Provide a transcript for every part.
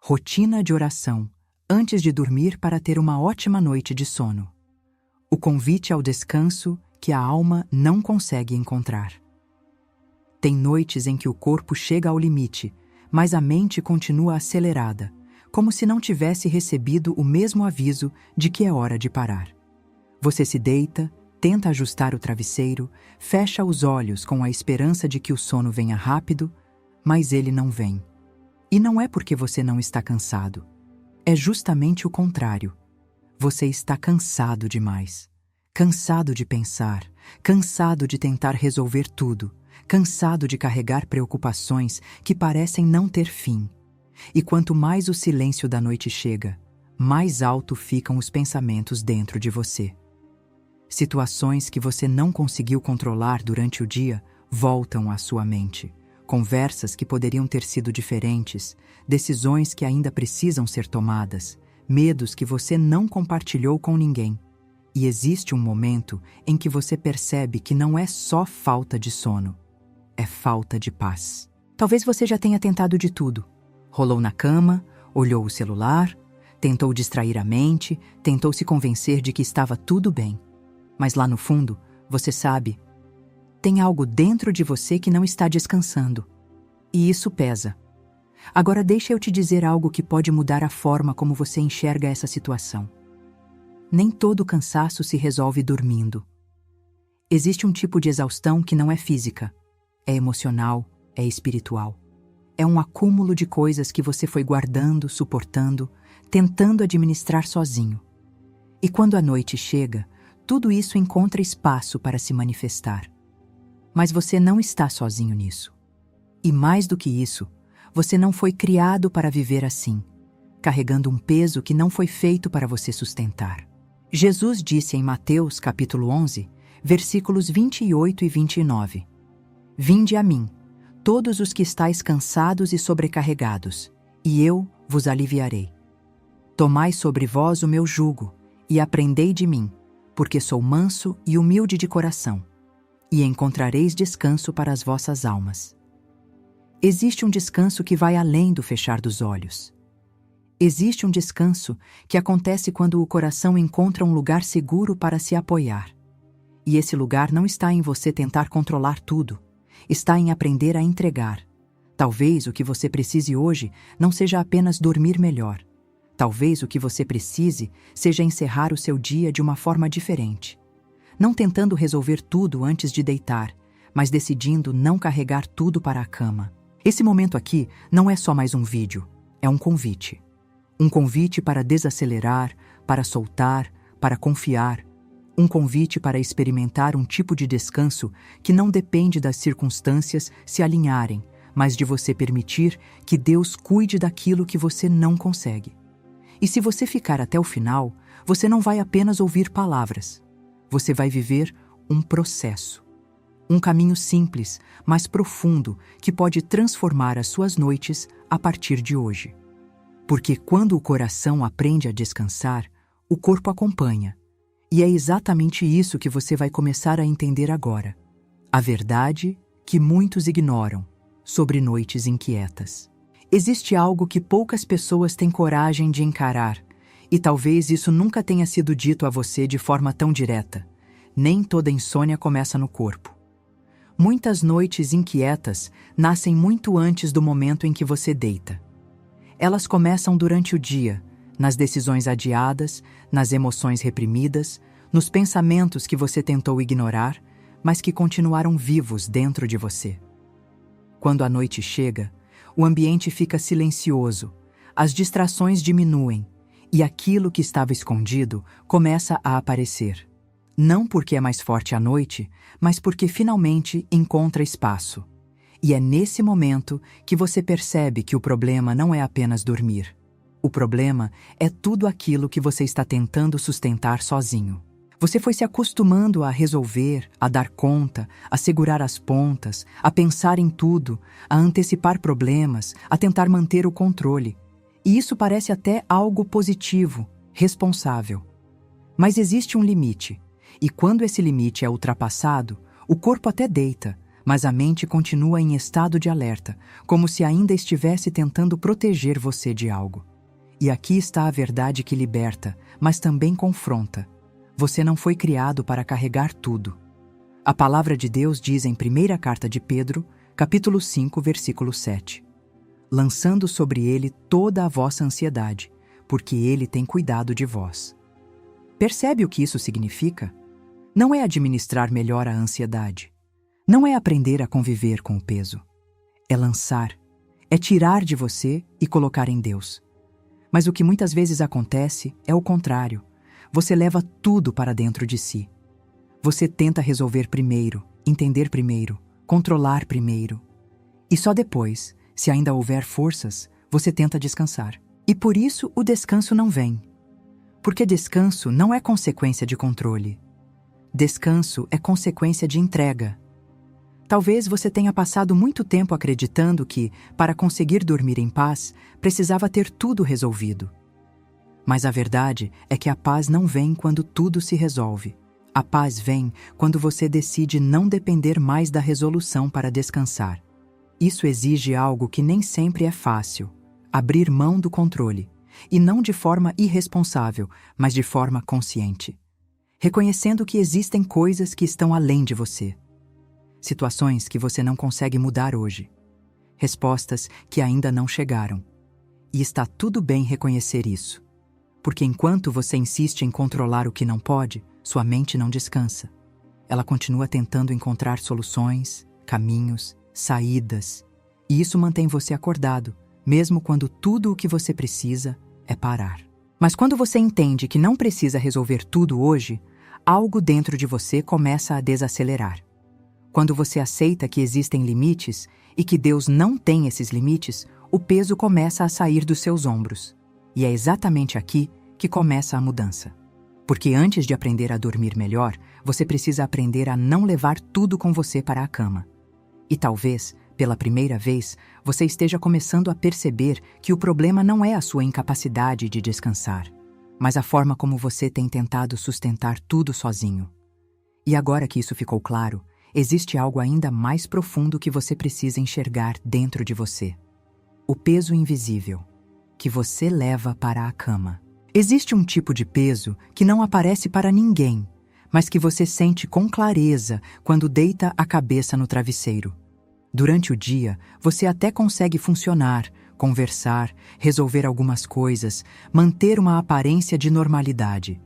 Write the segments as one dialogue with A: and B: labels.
A: Rotina de oração antes de dormir para ter uma ótima noite de sono. O convite ao descanso que a alma não consegue encontrar. Tem noites em que o corpo chega ao limite, mas a mente continua acelerada, como se não tivesse recebido o mesmo aviso de que é hora de parar. Você se deita, tenta ajustar o travesseiro, fecha os olhos com a esperança de que o sono venha rápido, mas ele não vem. E não é porque você não está cansado. É justamente o contrário. Você está cansado demais. Cansado de pensar, cansado de tentar resolver tudo, cansado de carregar preocupações que parecem não ter fim. E quanto mais o silêncio da noite chega, mais alto ficam os pensamentos dentro de você. Situações que você não conseguiu controlar durante o dia voltam à sua mente. Conversas que poderiam ter sido diferentes, decisões que ainda precisam ser tomadas, medos que você não compartilhou com ninguém. E existe um momento em que você percebe que não é só falta de sono, é falta de paz. Talvez você já tenha tentado de tudo. Rolou na cama, olhou o celular, tentou distrair a mente, tentou se convencer de que estava tudo bem. Mas lá no fundo, você sabe, tem algo dentro de você que não está descansando. E isso pesa. Agora deixa eu te dizer algo que pode mudar a forma como você enxerga essa situação. Nem todo cansaço se resolve dormindo. Existe um tipo de exaustão que não é física, é emocional, é espiritual. É um acúmulo de coisas que você foi guardando, suportando, tentando administrar sozinho. E quando a noite chega, tudo isso encontra espaço para se manifestar. Mas você não está sozinho nisso. E mais do que isso, você não foi criado para viver assim, carregando um peso que não foi feito para você sustentar. Jesus disse em Mateus capítulo 11, versículos 28 e 29, Vinde a mim, todos os que estáis cansados e sobrecarregados, e eu vos aliviarei. Tomai sobre vós o meu jugo, e aprendei de mim, porque sou manso e humilde de coração, e encontrareis descanso para as vossas almas. Existe um descanso que vai além do fechar dos olhos. Existe um descanso que acontece quando o coração encontra um lugar seguro para se apoiar. E esse lugar não está em você tentar controlar tudo, está em aprender a entregar. Talvez o que você precise hoje não seja apenas dormir melhor. Talvez o que você precise seja encerrar o seu dia de uma forma diferente. Não tentando resolver tudo antes de deitar, mas decidindo não carregar tudo para a cama. Esse momento aqui não é só mais um vídeo, é um convite. Um convite para desacelerar, para soltar, para confiar. Um convite para experimentar um tipo de descanso que não depende das circunstâncias se alinharem, mas de você permitir que Deus cuide daquilo que você não consegue. E se você ficar até o final, você não vai apenas ouvir palavras. Você vai viver um processo. Um caminho simples, mas profundo, que pode transformar as suas noites a partir de hoje. Porque quando o coração aprende a descansar, o corpo acompanha. E é exatamente isso que você vai começar a entender agora. A verdade que muitos ignoram sobre noites inquietas. Existe algo que poucas pessoas têm coragem de encarar, e talvez isso nunca tenha sido dito a você de forma tão direta. Nem toda insônia começa no corpo. Muitas noites inquietas nascem muito antes do momento em que você deita. Elas começam durante o dia, nas decisões adiadas, nas emoções reprimidas, nos pensamentos que você tentou ignorar, mas que continuaram vivos dentro de você. Quando a noite chega, o ambiente fica silencioso, as distrações diminuem e aquilo que estava escondido começa a aparecer. Não porque é mais forte à noite, mas porque finalmente encontra espaço. E é nesse momento que você percebe que o problema não é apenas dormir. O problema é tudo aquilo que você está tentando sustentar sozinho. Você foi se acostumando a resolver, a dar conta, a segurar as pontas, a pensar em tudo, a antecipar problemas, a tentar manter o controle. E isso parece até algo positivo, responsável. Mas existe um limite, e quando esse limite é ultrapassado, o corpo até deita, mas a mente continua em estado de alerta, como se ainda estivesse tentando proteger você de algo. E aqui está a verdade que liberta, mas também confronta. Você não foi criado para carregar tudo. A palavra de Deus diz em 1ª carta de Pedro, capítulo 5, versículo 7. Lançando sobre ele toda a vossa ansiedade, porque ele tem cuidado de vós. Percebe o que isso significa? Não é administrar melhor a ansiedade. Não é aprender a conviver com o peso. É lançar, é tirar de você e colocar em Deus. Mas o que muitas vezes acontece é o contrário. Você leva tudo para dentro de si. Você tenta resolver primeiro, entender primeiro, controlar primeiro. E só depois, se ainda houver forças, você tenta descansar. E por isso o descanso não vem. Porque descanso não é consequência de controle. Descanso é consequência de entrega. Talvez você tenha passado muito tempo acreditando que, para conseguir dormir em paz, precisava ter tudo resolvido. Mas a verdade é que a paz não vem quando tudo se resolve. A paz vem quando você decide não depender mais da resolução para descansar. Isso exige algo que nem sempre é fácil: abrir mão do controle. E não de forma irresponsável, mas de forma consciente. Reconhecendo que existem coisas que estão além de você. Situações que você não consegue mudar hoje. Respostas que ainda não chegaram. E está tudo bem reconhecer isso. Porque enquanto você insiste em controlar o que não pode, sua mente não descansa. Ela continua tentando encontrar soluções, caminhos, saídas. E isso mantém você acordado, mesmo quando tudo o que você precisa é parar. Mas quando você entende que não precisa resolver tudo hoje, algo dentro de você começa a desacelerar. Quando você aceita que existem limites e que Deus não tem esses limites, o peso começa a sair dos seus ombros. E é exatamente aqui que começa a mudança. Porque antes de aprender a dormir melhor, você precisa aprender a não levar tudo com você para a cama. E talvez, pela primeira vez, você esteja começando a perceber que o problema não é a sua incapacidade de descansar, mas a forma como você tem tentado sustentar tudo sozinho. E agora que isso ficou claro, existe algo ainda mais profundo que você precisa enxergar dentro de você. O peso invisível, que você leva para a cama. Existe um tipo de peso que não aparece para ninguém, mas que você sente com clareza quando deita a cabeça no travesseiro. Durante o dia, você até consegue funcionar, conversar, resolver algumas coisas, manter uma aparência de normalidade.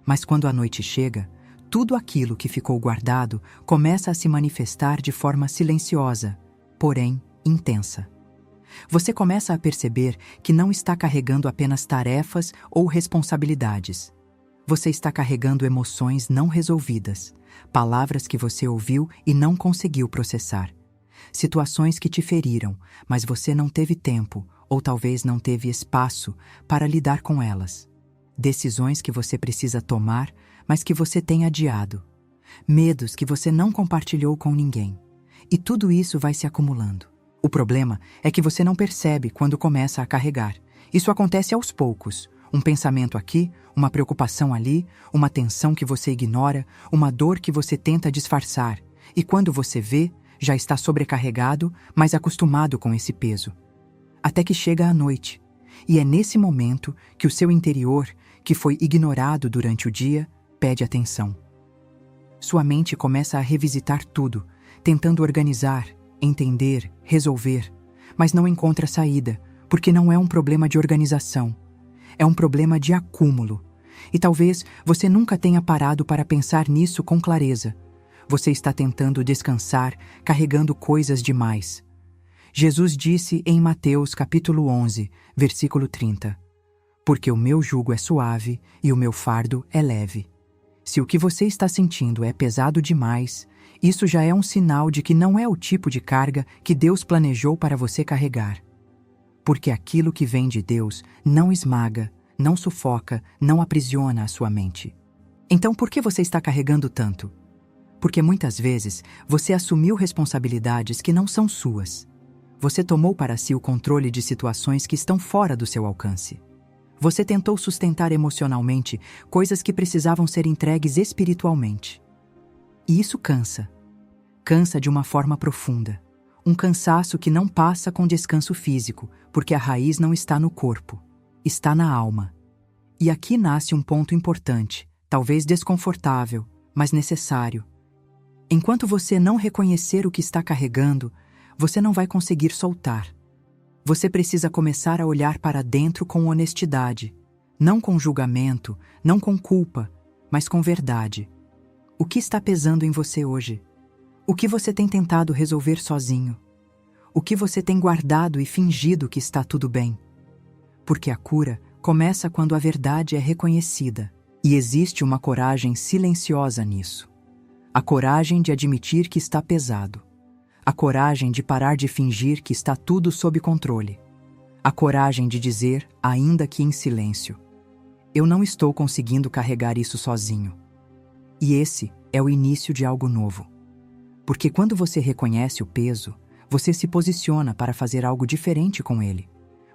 A: Mas quando a noite chega, tudo aquilo que ficou guardado começa a se manifestar de forma silenciosa, porém intensa. Você começa a perceber que não está carregando apenas tarefas ou responsabilidades. Você está carregando emoções não resolvidas, palavras que você ouviu e não conseguiu processar. Situações que te feriram, mas você não teve tempo, ou talvez não teve espaço, para lidar com elas. Decisões que você precisa tomar, mas que você tem adiado. Medos que você não compartilhou com ninguém. E tudo isso vai se acumulando. O problema é que você não percebe quando começa a carregar. Isso acontece aos poucos. Um pensamento aqui, uma preocupação ali, uma tensão que você ignora, uma dor que você tenta disfarçar. E quando você vê, já está sobrecarregado, mas acostumado com esse peso. Até que chega a noite. E é nesse momento que o seu interior, que foi ignorado durante o dia, pede atenção. Sua mente começa a revisitar tudo, tentando organizar, entender, resolver, mas não encontra saída, porque não é um problema de organização. É um problema de acúmulo. E talvez você nunca tenha parado para pensar nisso com clareza. Você está tentando descansar, carregando coisas demais. Jesus disse em Mateus capítulo 11, versículo 30, porque o meu jugo é suave e o meu fardo é leve. Se o que você está sentindo é pesado demais, isso já é um sinal de que não é o tipo de carga que Deus planejou para você carregar. Porque aquilo que vem de Deus não esmaga, não sufoca, não aprisiona a sua mente. Então por que você está carregando tanto? Porque muitas vezes você assumiu responsabilidades que não são suas. Você tomou para si o controle de situações que estão fora do seu alcance. Você tentou sustentar emocionalmente coisas que precisavam ser entregues espiritualmente. E isso cansa. cansa de uma forma profunda. Um cansaço que não passa com descanso físico, porque a raiz não está no corpo, está na alma. E aqui nasce um ponto importante, talvez desconfortável, mas necessário. Enquanto você não reconhecer o que está carregando, você não vai conseguir soltar. Você precisa começar a olhar para dentro com honestidade, não com julgamento, não com culpa, mas com verdade. O que está pesando em você hoje? O que você tem tentado resolver sozinho? O que você tem guardado e fingido que está tudo bem? Porque a cura começa quando a verdade é reconhecida, e existe uma coragem silenciosa nisso. A coragem de admitir que está pesado. A coragem de parar de fingir que está tudo sob controle. A coragem de dizer, ainda que em silêncio: eu não estou conseguindo carregar isso sozinho. E esse é o início de algo novo. Porque quando você reconhece o peso, você se posiciona para fazer algo diferente com ele.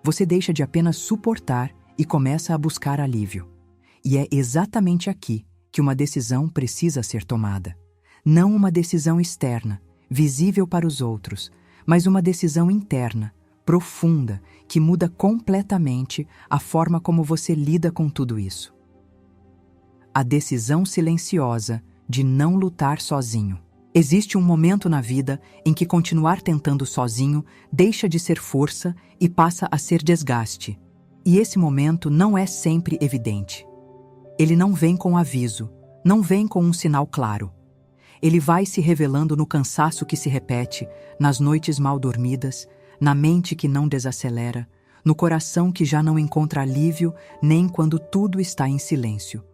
A: Você deixa de apenas suportar e começa a buscar alívio. E é exatamente aqui que uma decisão precisa ser tomada. Não uma decisão externa, visível para os outros, mas uma decisão interna, profunda, que muda completamente a forma como você lida com tudo isso. A decisão silenciosa de não lutar sozinho. Existe um momento na vida em que continuar tentando sozinho deixa de ser força e passa a ser desgaste. E esse momento não é sempre evidente. Ele não vem com aviso, não vem com um sinal claro. Ele vai se revelando no cansaço que se repete, nas noites mal dormidas, na mente que não desacelera, no coração que já não encontra alívio nem quando tudo está em silêncio.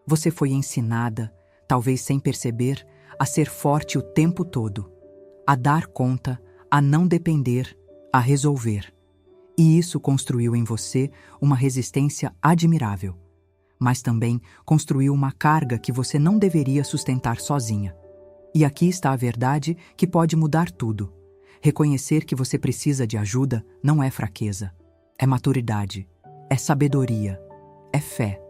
A: Você foi ensinada, talvez sem perceber, a ser forte o tempo todo, a dar conta, a não depender, a resolver. E isso construiu em você uma resistência admirável, mas também construiu uma carga que você não deveria sustentar sozinha. E aqui está a verdade que pode mudar tudo. Reconhecer que você precisa de ajuda não é fraqueza, é maturidade, é sabedoria, é fé.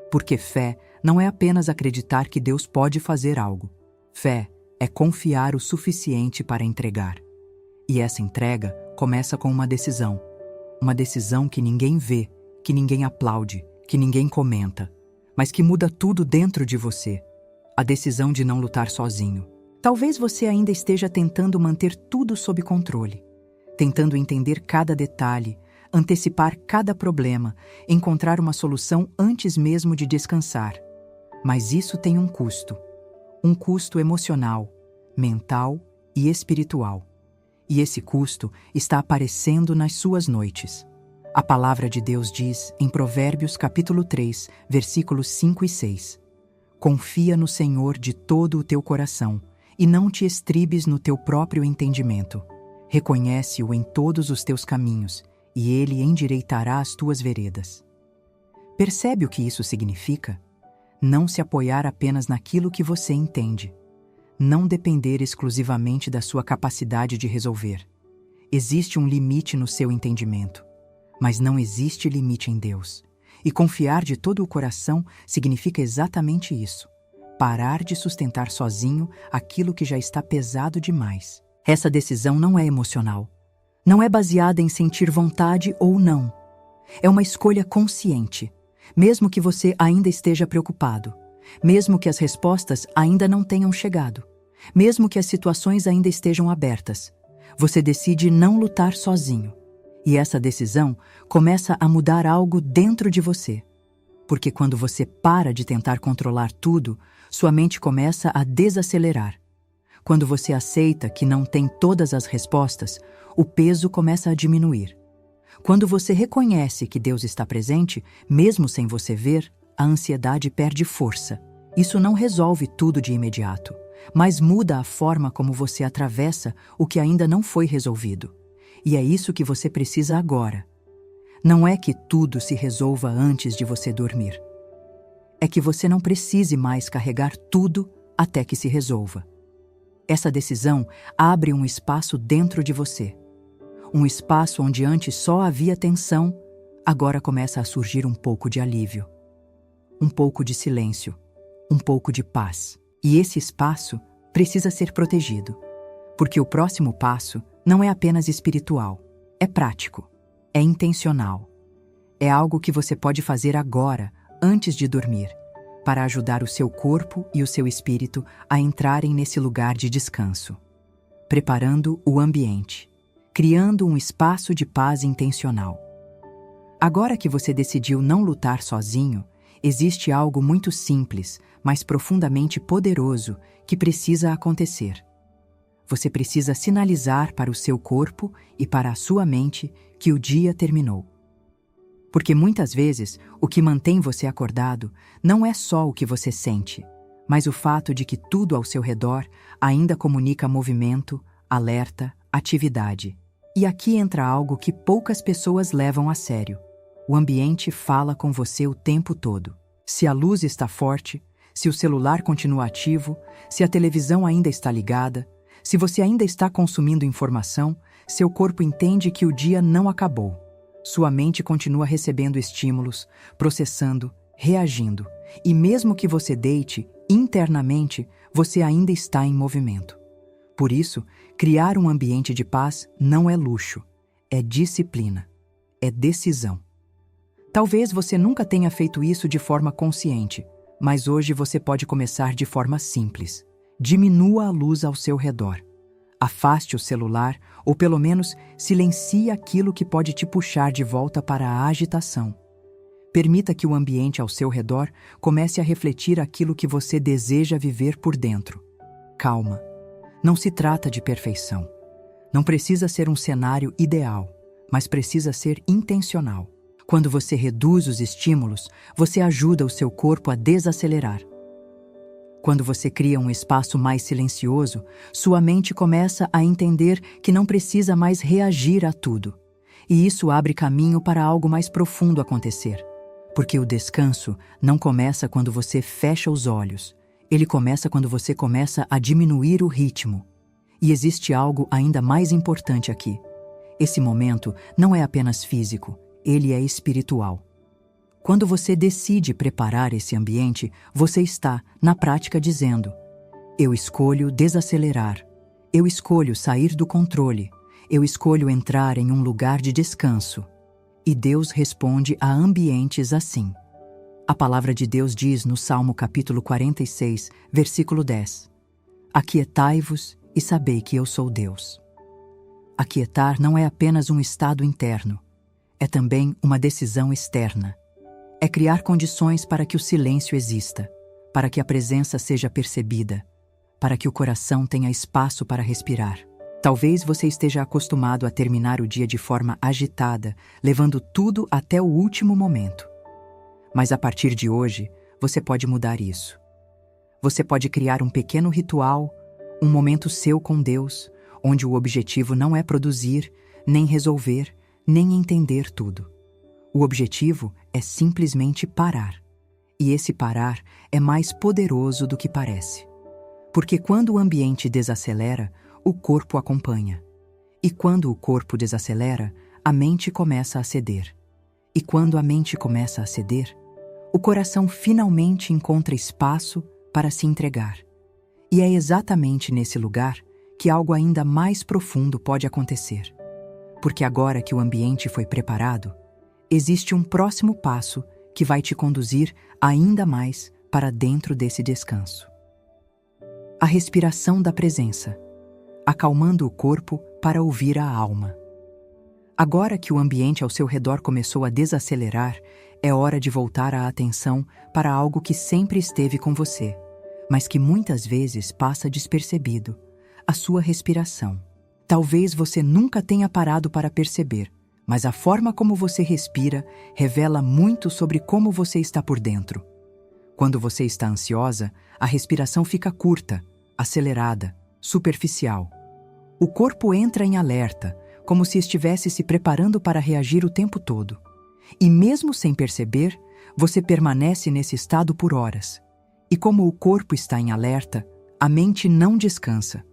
A: Porque fé não é apenas acreditar que Deus pode fazer algo. Fé é confiar o suficiente para entregar. E essa entrega começa com uma decisão. Uma decisão que ninguém vê, que ninguém aplaude, que ninguém comenta, mas que muda tudo dentro de você. A decisão de não lutar sozinho. Talvez você ainda esteja tentando manter tudo sob controle, tentando entender cada detalhe, antecipar cada problema, encontrar uma solução antes mesmo de descansar. Mas isso tem um custo emocional, mental e espiritual. E esse custo está aparecendo nas suas noites. A palavra de Deus diz em Provérbios capítulo 3, versículos 5 e 6: confia no Senhor de todo o teu coração e não te estribes no teu próprio entendimento. Reconhece-o em todos os teus caminhos e ele endireitará as tuas veredas. Percebe o que isso significa? Não se apoiar apenas naquilo que você entende. Não depender exclusivamente da sua capacidade de resolver. Existe um limite no seu entendimento, mas não existe limite em Deus. E confiar de todo o coração significa exatamente isso. Parar de sustentar sozinho aquilo que já está pesado demais. Essa decisão não é emocional. Não é baseada em sentir vontade ou não. É uma escolha consciente. Mesmo que você ainda esteja preocupado, mesmo que as respostas ainda não tenham chegado, mesmo que as situações ainda estejam abertas, você decide não lutar sozinho. E essa decisão começa a mudar algo dentro de você. Porque quando você para de tentar controlar tudo, sua mente começa a desacelerar. Quando você aceita que não tem todas as respostas, o peso começa a diminuir. Quando você reconhece que Deus está presente, mesmo sem você ver, a ansiedade perde força. Isso não resolve tudo de imediato, mas muda a forma como você atravessa o que ainda não foi resolvido. E é isso que você precisa agora. Não é que tudo se resolva antes de você dormir. É que você não precise mais carregar tudo até que se resolva. Essa decisão abre um espaço dentro de você. Um espaço onde antes só havia tensão, agora começa a surgir um pouco de alívio. Um pouco de silêncio, um pouco de paz. E esse espaço precisa ser protegido. Porque o próximo passo não é apenas espiritual, é prático, é intencional. É algo que você pode fazer agora, antes de dormir, para ajudar o seu corpo e o seu espírito a entrarem nesse lugar de descanso. Preparando o ambiente, criando um espaço de paz intencional. Agora que você decidiu não lutar sozinho, existe algo muito simples, mas profundamente poderoso que precisa acontecer. Você precisa sinalizar para o seu corpo e para a sua mente que o dia terminou. Porque muitas vezes o que mantém você acordado não é só o que você sente, mas o fato de que tudo ao seu redor ainda comunica movimento, alerta, atividade. E aqui entra algo que poucas pessoas levam a sério. O ambiente fala com você o tempo todo. Se a luz está forte, se o celular continua ativo, se a televisão ainda está ligada, se você ainda está consumindo informação, seu corpo entende que o dia não acabou. Sua mente continua recebendo estímulos, processando, reagindo. E mesmo que você deite, internamente, você ainda está em movimento. Por isso, criar um ambiente de paz não é luxo, é disciplina, é decisão. Talvez você nunca tenha feito isso de forma consciente, mas hoje você pode começar de forma simples. Diminua a luz ao seu redor. Afaste o celular ou pelo menos silencie aquilo que pode te puxar de volta para a agitação. Permita que o ambiente ao seu redor comece a refletir aquilo que você deseja viver por dentro. Calma. Não se trata de perfeição. Não precisa ser um cenário ideal, mas precisa ser intencional. Quando você reduz os estímulos, você ajuda o seu corpo a desacelerar. Quando você cria um espaço mais silencioso, sua mente começa a entender que não precisa mais reagir a tudo. E isso abre caminho para algo mais profundo acontecer. Porque o descanso não começa quando você fecha os olhos. Ele começa quando você começa a diminuir o ritmo. E existe algo ainda mais importante aqui. Esse momento não é apenas físico, ele é espiritual. Quando você decide preparar esse ambiente, você está, na prática, dizendo: eu escolho desacelerar, eu escolho sair do controle, eu escolho entrar em um lugar de descanso. E Deus responde a ambientes assim. A palavra de Deus diz no Salmo capítulo 46, versículo 10: aquietai-vos e sabei que eu sou Deus. Aquietar não é apenas um estado interno, é também uma decisão externa. É criar condições para que o silêncio exista, para que a presença seja percebida, para que o coração tenha espaço para respirar. Talvez você esteja acostumado a terminar o dia de forma agitada, levando tudo até o último momento. Mas a partir de hoje, você pode mudar isso. Você pode criar um pequeno ritual, um momento seu com Deus, onde o objetivo não é produzir, nem resolver, nem entender tudo. O objetivo é simplesmente parar. E esse parar é mais poderoso do que parece. Porque quando o ambiente desacelera, o corpo acompanha. E quando o corpo desacelera, a mente começa a ceder. E quando a mente começa a ceder, o coração finalmente encontra espaço para se entregar. E é exatamente nesse lugar que algo ainda mais profundo pode acontecer. Porque agora que o ambiente foi preparado, existe um próximo passo que vai te conduzir ainda mais para dentro desse descanso. A respiração da presença, acalmando o corpo para ouvir a alma. Agora que o ambiente ao seu redor começou a desacelerar, é hora de voltar a atenção para algo que sempre esteve com você, mas que muitas vezes passa despercebido: a sua respiração. Talvez você nunca tenha parado para perceber, mas a forma como você respira revela muito sobre como você está por dentro. Quando você está ansiosa, a respiração fica curta, acelerada, superficial. O corpo entra em alerta, como se estivesse se preparando para reagir o tempo todo. E mesmo sem perceber, você permanece nesse estado por horas. E como o corpo está em alerta, a mente não descansa.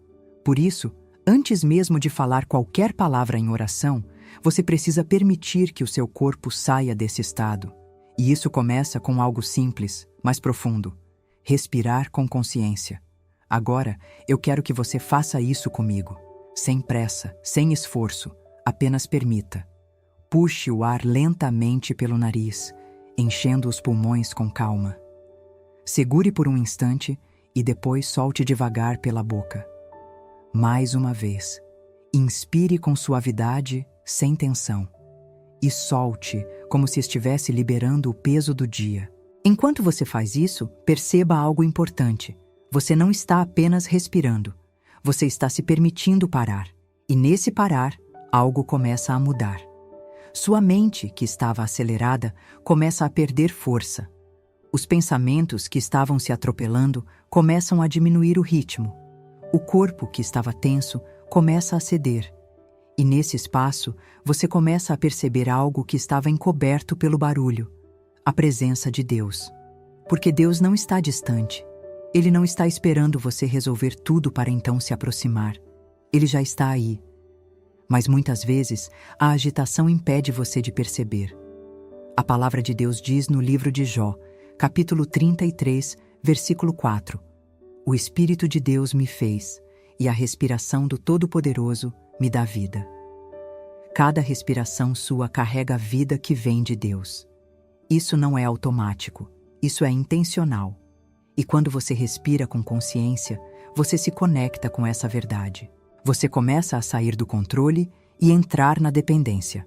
A: Por isso, antes mesmo de falar qualquer palavra em oração, você precisa permitir que o seu corpo saia desse estado. E isso começa com algo simples, mas profundo: respirar com consciência. Agora, eu quero que você faça isso comigo. Sem pressa, sem esforço, apenas permita. Puxe o ar lentamente pelo nariz, enchendo os pulmões com calma. Segure por um instante e depois solte devagar pela boca. Mais uma vez, inspire com suavidade, sem tensão. E solte como se estivesse liberando o peso do dia. Enquanto você faz isso, perceba algo importante. Você não está apenas respirando. Você está se permitindo parar. E nesse parar, algo começa a mudar. Sua mente, que estava acelerada, começa a perder força. Os pensamentos que estavam se atropelando começam a diminuir o ritmo. O corpo, que estava tenso, começa a ceder. E nesse espaço, você começa a perceber algo que estava encoberto pelo barulho: a presença de Deus. Porque Deus não está distante. Ele não está esperando você resolver tudo para então se aproximar. Ele já está aí. Mas muitas vezes, a agitação impede você de perceber. A palavra de Deus diz no livro de Jó, capítulo 33, versículo 4: O Espírito de Deus me fez, e a respiração do Todo-Poderoso me dá vida. Cada respiração sua carrega a vida que vem de Deus. Isso não é automático, isso é intencional. E quando você respira com consciência, você se conecta com essa verdade. Você começa a sair do controle e entrar na dependência.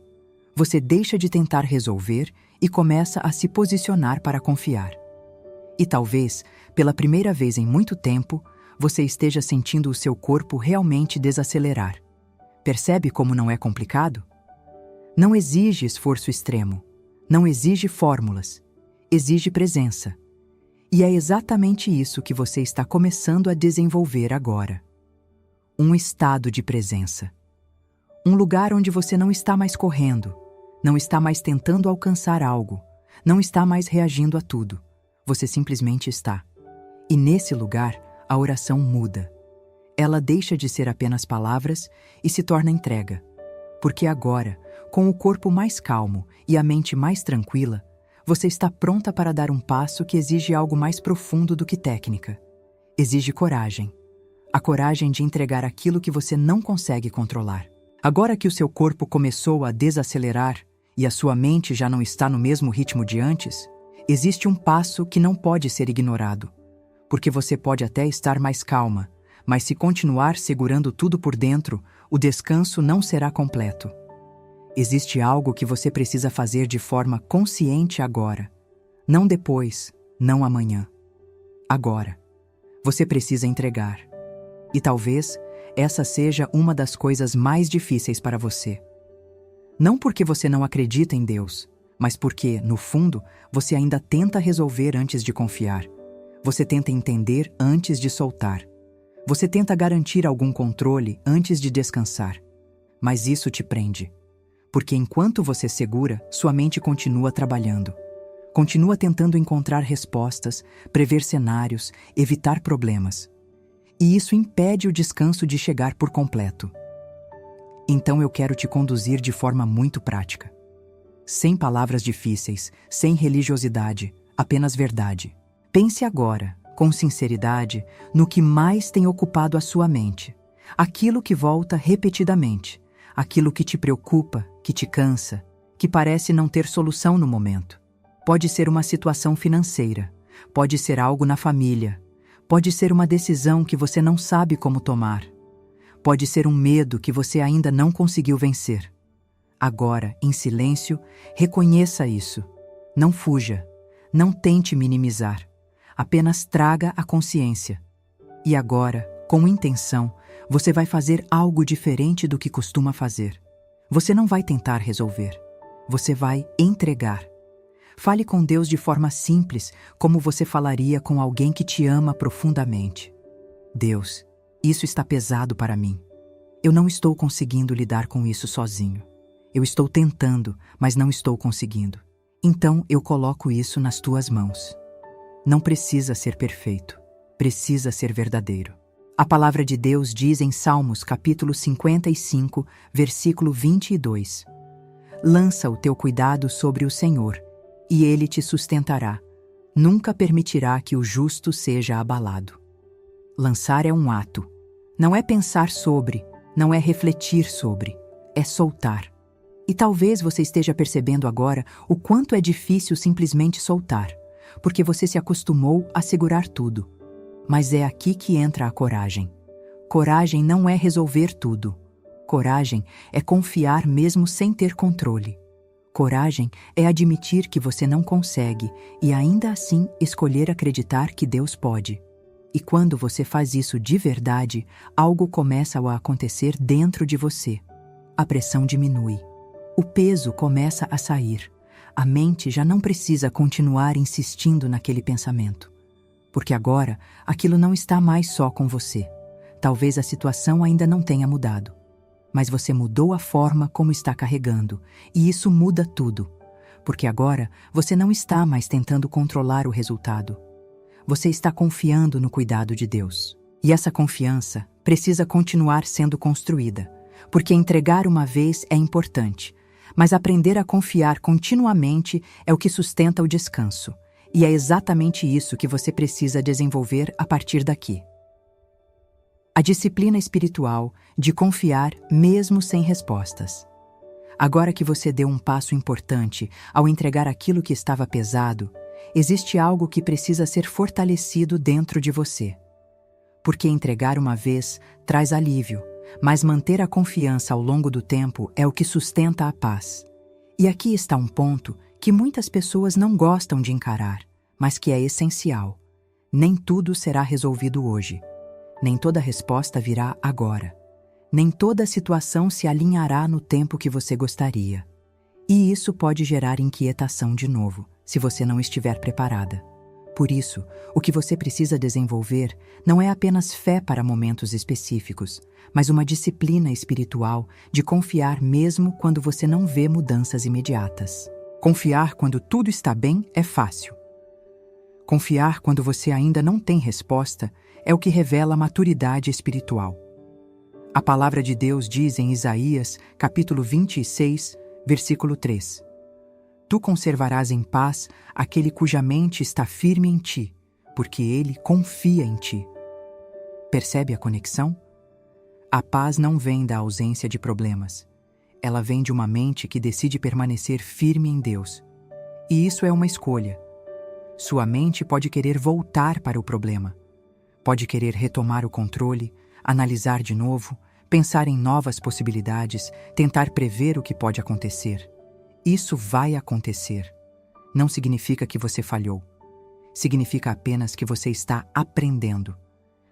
A: Você deixa de tentar resolver e começa a se posicionar para confiar. E talvez, pela primeira vez em muito tempo, você esteja sentindo o seu corpo realmente desacelerar. Percebe como não é complicado? Não exige esforço extremo, não exige fórmulas, exige presença. E é exatamente isso que você está começando a desenvolver agora. Um estado de presença. Um lugar onde você não está mais correndo, não está mais tentando alcançar algo, não está mais reagindo a tudo. Você simplesmente está. E nesse lugar, a oração muda. Ela deixa de ser apenas palavras e se torna entrega. Porque agora, com o corpo mais calmo e a mente mais tranquila, você está pronta para dar um passo que exige algo mais profundo do que técnica. Exige coragem. A coragem de entregar aquilo que você não consegue controlar. Agora que o seu corpo começou a desacelerar e a sua mente já não está no mesmo ritmo de antes, existe um passo que não pode ser ignorado. Porque você pode até estar mais calma, mas se continuar segurando tudo por dentro, o descanso não será completo. Existe algo que você precisa fazer de forma consciente agora. Não depois, não amanhã. Agora. Você precisa entregar. E talvez essa seja uma das coisas mais difíceis para você. Não porque você não acredita em Deus, mas porque, no fundo, você ainda tenta resolver antes de confiar. Você tenta entender antes de soltar. Você tenta garantir algum controle antes de descansar. Mas isso te prende. Porque enquanto você segura, sua mente continua trabalhando. Continua tentando encontrar respostas, prever cenários, evitar problemas. E isso impede o descanso de chegar por completo. Então eu quero te conduzir de forma muito prática. Sem palavras difíceis, sem religiosidade, apenas verdade. Pense agora, com sinceridade, no que mais tem ocupado a sua mente. Aquilo que volta repetidamente. Aquilo que te preocupa, que te cansa, que parece não ter solução no momento. Pode ser uma situação financeira, pode ser algo na família, pode ser uma decisão que você não sabe como tomar. Pode ser um medo que você ainda não conseguiu vencer. Agora, em silêncio, reconheça isso. Não fuja. Não tente minimizar. Apenas traga a consciência. E agora, com intenção, você vai fazer algo diferente do que costuma fazer. Você não vai tentar resolver. Você vai entregar. Fale com Deus de forma simples, como você falaria com alguém que te ama profundamente. Deus, isso está pesado para mim. Eu não estou conseguindo lidar com isso sozinho. Eu estou tentando, mas não estou conseguindo. Então eu coloco isso nas tuas mãos. Não precisa ser perfeito, precisa ser verdadeiro. A palavra de Deus diz em Salmos capítulo 55, versículo 22. Lança o teu cuidado sobre o Senhor, e Ele te sustentará. Nunca permitirá que o justo seja abalado. Lançar é um ato. Não é pensar sobre, não é refletir sobre, é soltar. E talvez você esteja percebendo agora o quanto é difícil simplesmente soltar, porque você se acostumou a segurar tudo. Mas é aqui que entra a coragem. Coragem não é resolver tudo. Coragem é confiar mesmo sem ter controle. Coragem é admitir que você não consegue e ainda assim escolher acreditar que Deus pode. E quando você faz isso de verdade, algo começa a acontecer dentro de você. A pressão diminui. O peso começa a sair. A mente já não precisa continuar insistindo naquele pensamento. Porque agora, aquilo não está mais só com você. Talvez a situação ainda não tenha mudado. Mas você mudou a forma como está carregando, e isso muda tudo. Porque agora, você não está mais tentando controlar o resultado. Você está confiando no cuidado de Deus. E essa confiança precisa continuar sendo construída. Porque entregar uma vez é importante, mas aprender a confiar continuamente é o que sustenta o descanso. E é exatamente isso que você precisa desenvolver a partir daqui. A disciplina espiritual de confiar mesmo sem respostas. Agora que você deu um passo importante ao entregar aquilo que estava pesado, existe algo que precisa ser fortalecido dentro de você. Porque entregar uma vez traz alívio, mas manter a confiança ao longo do tempo é o que sustenta a paz. E aqui está um ponto que muitas pessoas não gostam de encarar, mas que é essencial. Nem tudo será resolvido hoje. Nem toda resposta virá agora. Nem toda situação se alinhará no tempo que você gostaria. E isso pode gerar inquietação de novo, se você não estiver preparada. Por isso, o que você precisa desenvolver não é apenas fé para momentos específicos, mas uma disciplina espiritual de confiar mesmo quando você não vê mudanças imediatas. Confiar quando tudo está bem é fácil. Confiar quando você ainda não tem resposta é o que revela a maturidade espiritual. A palavra de Deus diz em Isaías, capítulo 26, versículo 3: Tu conservarás em paz aquele cuja mente está firme em ti, porque ele confia em ti. Percebe a conexão? A paz não vem da ausência de problemas. Ela vem de uma mente que decide permanecer firme em Deus. E isso é uma escolha. Sua mente pode querer voltar para o problema. Pode querer retomar o controle, analisar de novo, pensar em novas possibilidades, tentar prever o que pode acontecer. Isso vai acontecer. Não significa que você falhou. Significa apenas que você está aprendendo.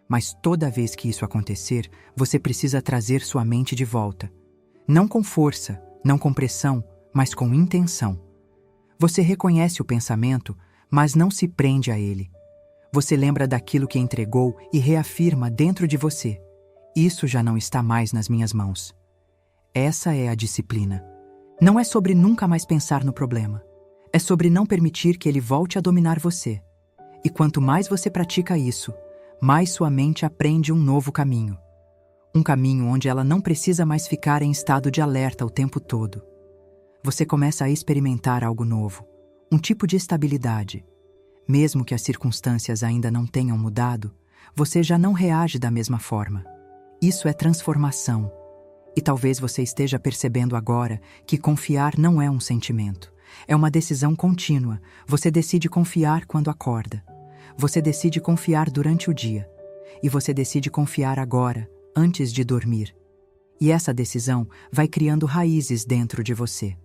A: Mas toda vez que isso acontecer, você precisa trazer sua mente de volta. Não com força, não com pressão, mas com intenção. Você reconhece o pensamento, mas não se prende a ele. Você lembra daquilo que entregou e reafirma dentro de você: isso já não está mais nas minhas mãos. Essa é a disciplina. Não é sobre nunca mais pensar no problema. É sobre não permitir que ele volte a dominar você. E quanto mais você pratica isso, mais sua mente aprende um novo caminho. Um caminho onde ela não precisa mais ficar em estado de alerta o tempo todo. Você começa a experimentar algo novo, um tipo de estabilidade. Mesmo que as circunstâncias ainda não tenham mudado, você já não reage da mesma forma. Isso é transformação. E talvez você esteja percebendo agora que confiar não é um sentimento. É uma decisão contínua. Você decide confiar quando acorda. Você decide confiar durante o dia. E você decide confiar agora, antes de dormir. E essa decisão vai criando raízes dentro de você.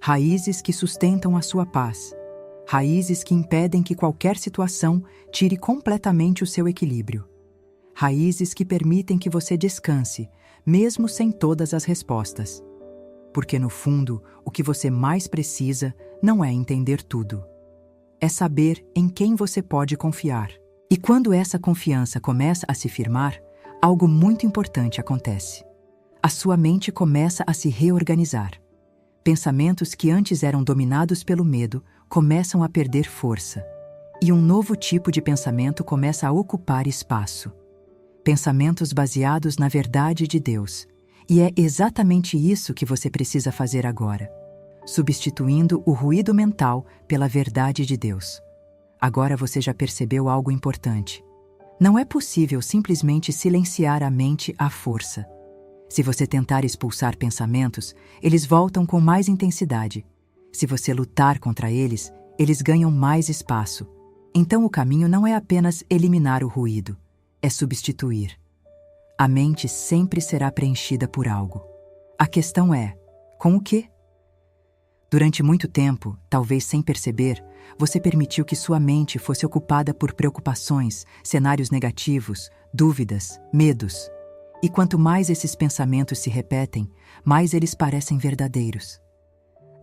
A: Raízes que sustentam a sua paz. Raízes que impedem que qualquer situação tire completamente o seu equilíbrio. Raízes que permitem que você descanse, mesmo sem todas as respostas. Porque no fundo, o que você mais precisa não é entender tudo. É saber em quem você pode confiar. E quando essa confiança começa a se firmar, algo muito importante acontece. A sua mente começa a se reorganizar. Pensamentos que antes eram dominados pelo medo começam a perder força. E um novo tipo de pensamento começa a ocupar espaço. Pensamentos baseados na verdade de Deus. E é exatamente isso que você precisa fazer agora, substituindo o ruído mental pela verdade de Deus. Agora você já percebeu algo importante. Não é possível simplesmente silenciar a mente à força. Se você tentar expulsar pensamentos, eles voltam com mais intensidade. Se você lutar contra eles, eles ganham mais espaço. Então o caminho não é apenas eliminar o ruído, é substituir. A mente sempre será preenchida por algo. A questão é, com o quê? Durante muito tempo, talvez sem perceber, você permitiu que sua mente fosse ocupada por preocupações, cenários negativos, dúvidas, medos. E quanto mais esses pensamentos se repetem, mais eles parecem verdadeiros.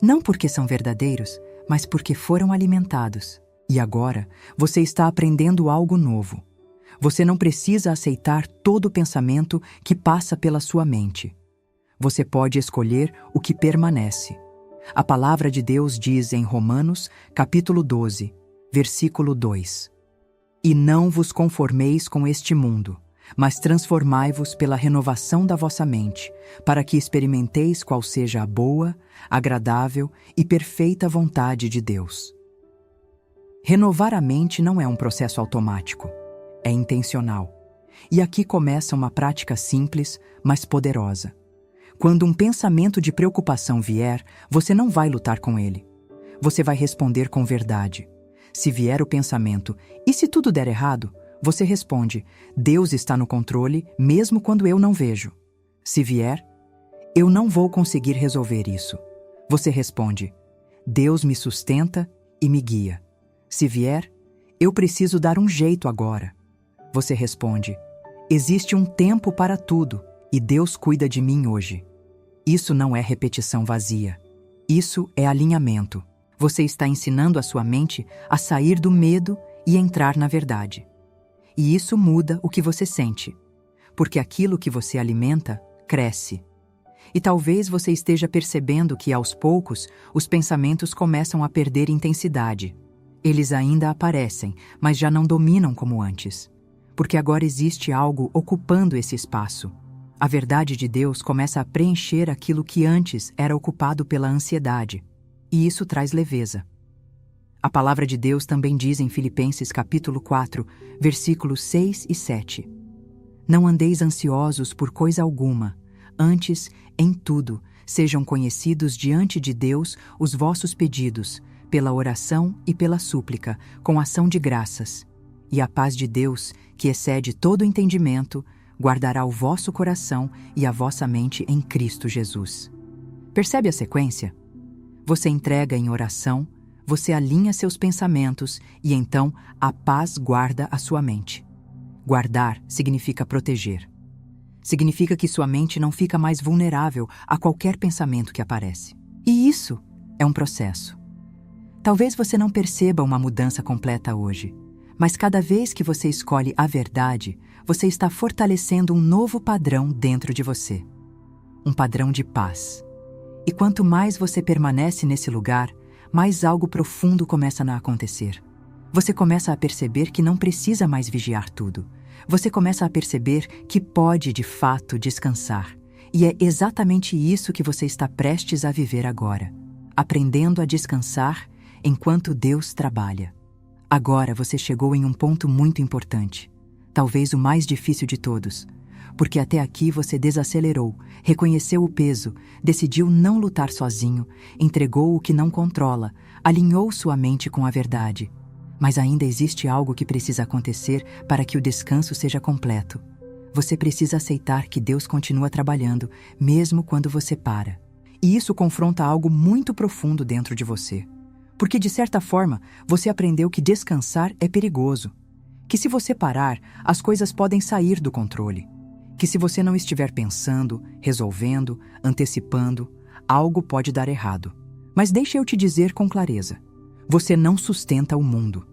A: Não porque são verdadeiros, mas porque foram alimentados. E agora, você está aprendendo algo novo. Você não precisa aceitar todo o pensamento que passa pela sua mente. Você pode escolher o que permanece. A palavra de Deus diz em Romanos, capítulo 12, versículo 2: E não vos conformeis com este mundo, mas transformai-vos pela renovação da vossa mente, para que experimenteis qual seja a boa, agradável e perfeita vontade de Deus. Renovar a mente não é um processo automático, é intencional. E aqui começa uma prática simples, mas poderosa. Quando um pensamento de preocupação vier, você não vai lutar com ele. Você vai responder com verdade. Se vier o pensamento, e se tudo der errado? Você responde, Deus está no controle, mesmo quando eu não vejo. Se vier, eu não vou conseguir resolver isso. Você responde, Deus me sustenta e me guia. Se vier, eu preciso dar um jeito agora. Você responde, existe um tempo para tudo e Deus cuida de mim hoje. Isso não é repetição vazia. Isso é alinhamento. Você está ensinando a sua mente a sair do medo e entrar na verdade. E isso muda o que você sente, porque aquilo que você alimenta cresce. E talvez você esteja percebendo que, aos poucos, os pensamentos começam a perder intensidade. Eles ainda aparecem, mas já não dominam como antes, porque agora existe algo ocupando esse espaço. A verdade de Deus começa a preencher aquilo que antes era ocupado pela ansiedade, e isso traz leveza. A palavra de Deus também diz em Filipenses capítulo 4, versículos 6 e 7. Não andeis ansiosos por coisa alguma, antes, em tudo, sejam conhecidos diante de Deus os vossos pedidos, pela oração e pela súplica, com ação de graças. E a paz de Deus, que excede todo entendimento, guardará o vosso coração e a vossa mente em Cristo Jesus. Percebe a sequência? Você entrega em oração, você alinha seus pensamentos e então a paz guarda a sua mente. Guardar significa proteger. Significa que sua mente não fica mais vulnerável a qualquer pensamento que aparece. E isso é um processo. Talvez você não perceba uma mudança completa hoje, mas cada vez que você escolhe a verdade, você está fortalecendo um novo padrão dentro de você. Um padrão de paz. E quanto mais você permanece nesse lugar, mais algo profundo começa a acontecer. Você começa a perceber que não precisa mais vigiar tudo. Você começa a perceber que pode, de fato, descansar. E é exatamente isso que você está prestes a viver agora. Aprendendo a descansar enquanto Deus trabalha. Agora você chegou em um ponto muito importante. Talvez o mais difícil de todos. Porque até aqui você desacelerou, reconheceu o peso, decidiu não lutar sozinho, entregou o que não controla, alinhou sua mente com a verdade. Mas ainda existe algo que precisa acontecer para que o descanso seja completo. Você precisa aceitar que Deus continua trabalhando, mesmo quando você para. E isso confronta algo muito profundo dentro de você. Porque, de certa forma, você aprendeu que descansar é perigoso. Que se você parar, as coisas podem sair do controle. Que se você não estiver pensando, resolvendo, antecipando, algo pode dar errado. Mas deixa eu te dizer com clareza. Você não sustenta o mundo.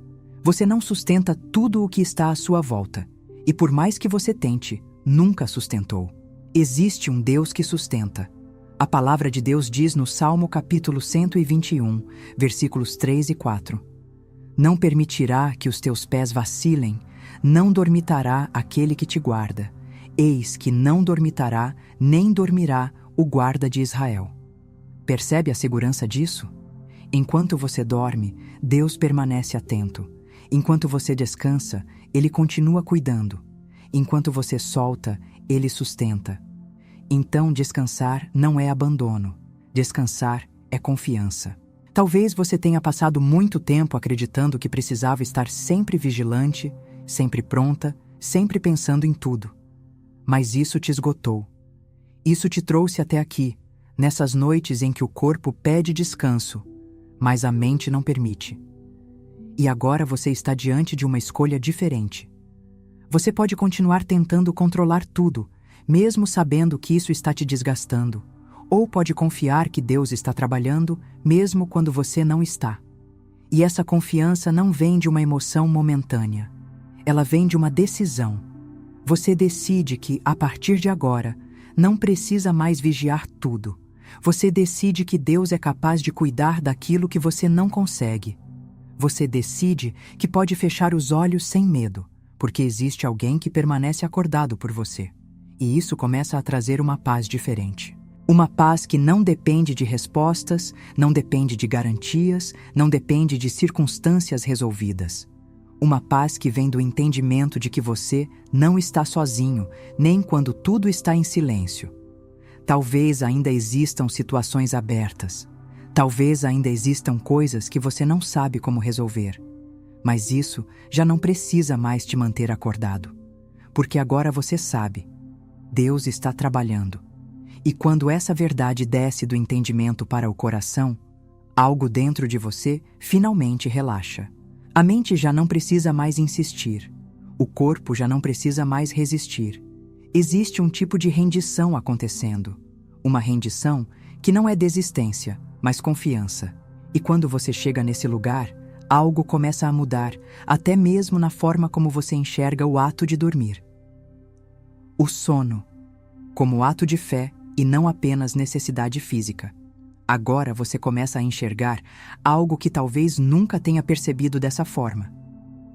A: Você não sustenta tudo o que está à sua volta. E por mais que você tente, nunca sustentou. Existe um Deus que sustenta. A palavra de Deus diz no Salmo capítulo 121, versículos 3 e 4. Não permitirá que os teus pés vacilem, não dormitará aquele que te guarda. Eis que não dormitará, nem dormirá o guarda de Israel. Percebe a segurança disso? Enquanto você dorme, Deus permanece atento. Enquanto você descansa, Ele continua cuidando. Enquanto você solta, Ele sustenta. Então, descansar não é abandono. Descansar é confiança. Talvez você tenha passado muito tempo acreditando que precisava estar sempre vigilante, sempre pronta, sempre pensando em tudo. Mas isso te esgotou. Isso te trouxe até aqui, nessas noites em que o corpo pede descanso, mas a mente não permite. E agora você está diante de uma escolha diferente. Você pode continuar tentando controlar tudo, mesmo sabendo que isso está te desgastando, ou pode confiar que Deus está trabalhando, mesmo quando você não está. E essa confiança não vem de uma emoção momentânea. Ela vem de uma decisão. Você decide que, a partir de agora, não precisa mais vigiar tudo. Você decide que Deus é capaz de cuidar daquilo que você não consegue. Você decide que pode fechar os olhos sem medo, porque existe alguém que permanece acordado por você. E isso começa a trazer uma paz diferente. Uma paz que não depende de respostas, não depende de garantias, não depende de circunstâncias resolvidas. Uma paz que vem do entendimento de que você não está sozinho, nem quando tudo está em silêncio. Talvez ainda existam situações abertas. Talvez ainda existam coisas que você não sabe como resolver. Mas isso já não precisa mais te manter acordado. Porque agora você sabe. Deus está trabalhando. E quando essa verdade desce do entendimento para o coração, algo dentro de você finalmente relaxa. A mente já não precisa mais insistir. O corpo já não precisa mais resistir. Existe um tipo de rendição acontecendo. Uma rendição que não é desistência, mas confiança. E quando você chega nesse lugar, algo começa a mudar, até mesmo na forma como você enxerga o ato de dormir. O sono, como ato de fé e não apenas necessidade física. Agora você começa a enxergar algo que talvez nunca tenha percebido dessa forma.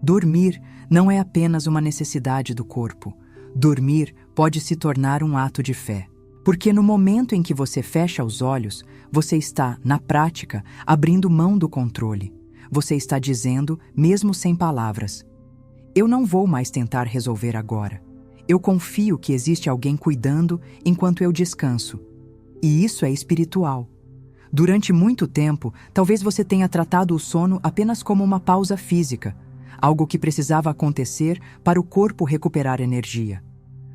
A: Dormir não é apenas uma necessidade do corpo. Dormir pode se tornar um ato de fé. Porque no momento em que você fecha os olhos, você está, na prática, abrindo mão do controle. Você está dizendo, mesmo sem palavras, eu não vou mais tentar resolver agora. Eu confio que existe alguém cuidando enquanto eu descanso. E isso é espiritual. Durante muito tempo, talvez você tenha tratado o sono apenas como uma pausa física, algo que precisava acontecer para o corpo recuperar energia.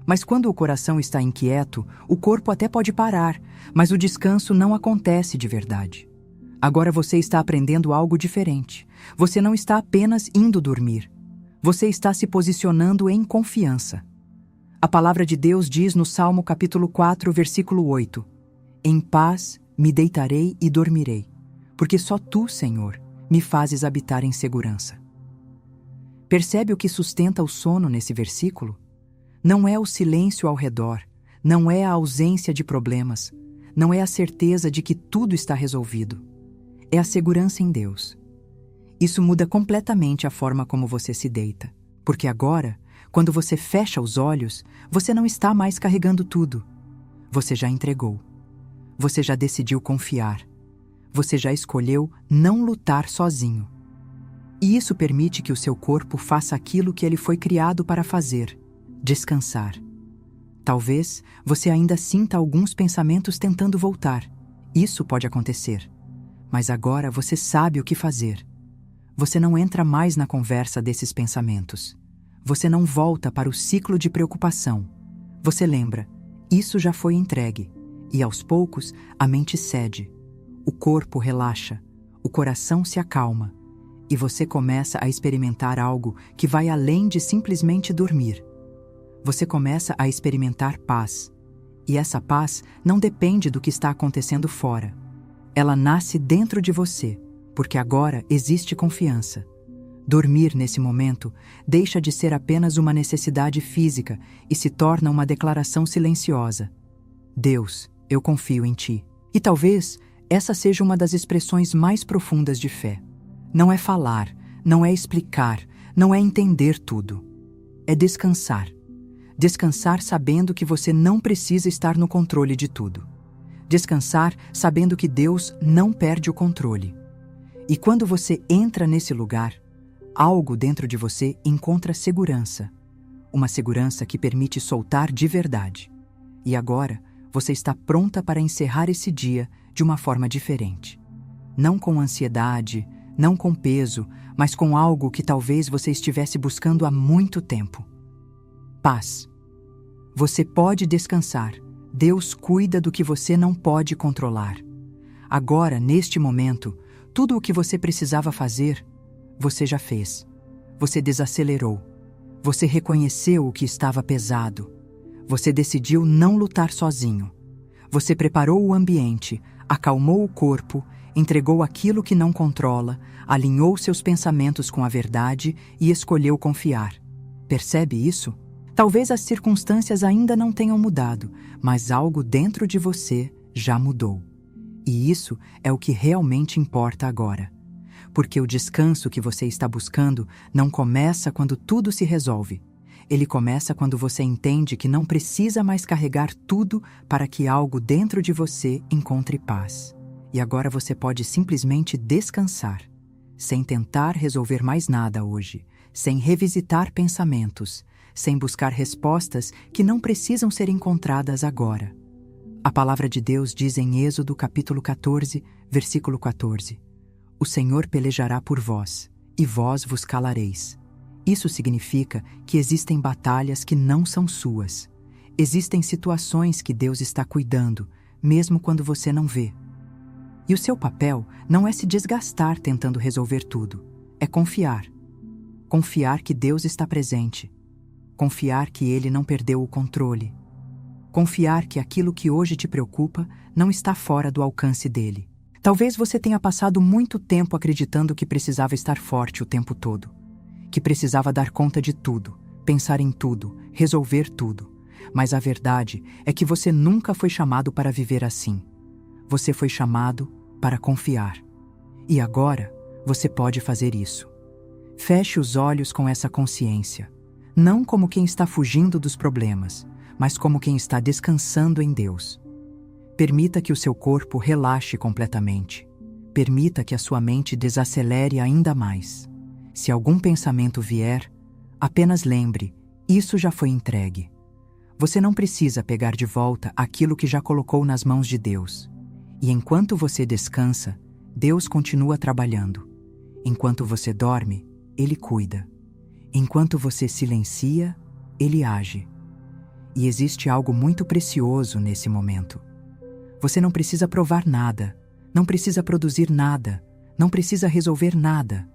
A: Mas quando o coração está inquieto, o corpo até pode parar, mas o descanso não acontece de verdade. Agora você está aprendendo algo diferente. Você não está apenas indo dormir. Você está se posicionando em confiança. A palavra de Deus diz no Salmo capítulo 4, versículo 8: Em paz me deitarei e dormirei, porque só Tu, Senhor, me fazes habitar em segurança. Percebe o que sustenta o sono nesse versículo? Não é o silêncio ao redor, não é a ausência de problemas, não é a certeza de que tudo está resolvido. É a segurança em Deus. Isso muda completamente a forma como você se deita, porque agora, quando você fecha os olhos, você não está mais carregando tudo. Você já entregou. Você já decidiu confiar. Você já escolheu não lutar sozinho. E isso permite que o seu corpo faça aquilo que ele foi criado para fazer: descansar. Talvez você ainda sinta alguns pensamentos tentando voltar. Isso pode acontecer. Mas agora você sabe o que fazer. Você não entra mais na conversa desses pensamentos. Você não volta para o ciclo de preocupação. Você lembra, isso já foi entregue. E aos poucos, a mente cede. O corpo relaxa. O coração se acalma. E você começa a experimentar algo que vai além de simplesmente dormir. Você começa a experimentar paz. E essa paz não depende do que está acontecendo fora. Ela nasce dentro de você, porque agora existe confiança. Dormir nesse momento deixa de ser apenas uma necessidade física e se torna uma declaração silenciosa. Deus, eu confio em Ti. E talvez essa seja uma das expressões mais profundas de fé. Não é falar, não é explicar, não é entender tudo. É descansar. Descansar sabendo que você não precisa estar no controle de tudo. Descansar sabendo que Deus não perde o controle. E quando você entra nesse lugar, Algo dentro de você encontra segurança, uma segurança que permite soltar de verdade. E agora, você está pronta para encerrar esse dia de uma forma diferente. Não com ansiedade, não com peso, mas com algo que talvez você estivesse buscando há muito tempo. Paz. Você pode descansar. Deus cuida do que você não pode controlar. Agora, neste momento, tudo o que você precisava fazer, você já fez. Você desacelerou. Você reconheceu o que estava pesado. Você decidiu não lutar sozinho. Você preparou o ambiente, acalmou o corpo, entregou aquilo que não controla, alinhou seus pensamentos com a verdade e escolheu confiar. Percebe isso? Talvez as circunstâncias ainda não tenham mudado, mas algo dentro de você já mudou. E isso é o que realmente importa agora. Porque o descanso que você está buscando não começa quando tudo se resolve. Ele começa quando você entende que não precisa mais carregar tudo para que algo dentro de você encontre paz. E agora você pode simplesmente descansar, sem tentar resolver mais nada hoje, sem revisitar pensamentos, sem buscar respostas que não precisam ser encontradas agora. A palavra de Deus diz em Êxodo capítulo 14, versículo 14: O Senhor pelejará por vós, e vós vos calareis. Isso significa que existem batalhas que não são suas. Existem situações que Deus está cuidando, mesmo quando você não vê. E o seu papel não é se desgastar tentando resolver tudo, é confiar. Confiar que Deus está presente. Confiar que Ele não perdeu o controle. Confiar que aquilo que hoje te preocupa não está fora do alcance dele. Talvez você tenha passado muito tempo acreditando que precisava estar forte o tempo todo, que precisava dar conta de tudo, pensar em tudo, resolver tudo. Mas a verdade é que você nunca foi chamado para viver assim. Você foi chamado para confiar. E agora, você pode fazer isso. Feche os olhos com essa consciência. Não como quem está fugindo dos problemas, mas como quem está descansando em Deus. Permita que o seu corpo relaxe completamente. Permita que a sua mente desacelere ainda mais. Se algum pensamento vier, apenas lembre, isso já foi entregue. Você não precisa pegar de volta aquilo que já colocou nas mãos de Deus. E enquanto você descansa, Deus continua trabalhando. Enquanto você dorme, Ele cuida. Enquanto você silencia, Ele age. E existe algo muito precioso nesse momento. Você não precisa provar nada, não precisa produzir nada, não precisa resolver nada.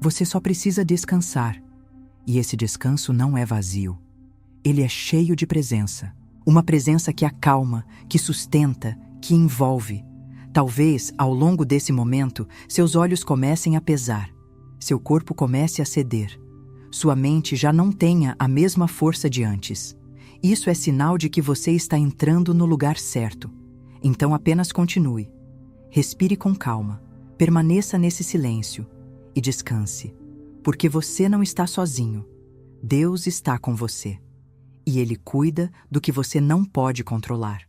A: Você só precisa descansar. E esse descanso não é vazio. Ele é cheio de presença. Uma presença que acalma, que sustenta, que envolve. Talvez, ao longo desse momento, seus olhos comecem a pesar. Seu corpo comece a ceder. Sua mente já não tenha a mesma força de antes. Isso é sinal de que você está entrando no lugar certo. Então apenas continue. Respire com calma. Permaneça nesse silêncio. E descanse. Porque você não está sozinho. Deus está com você. E Ele cuida do que você não pode controlar.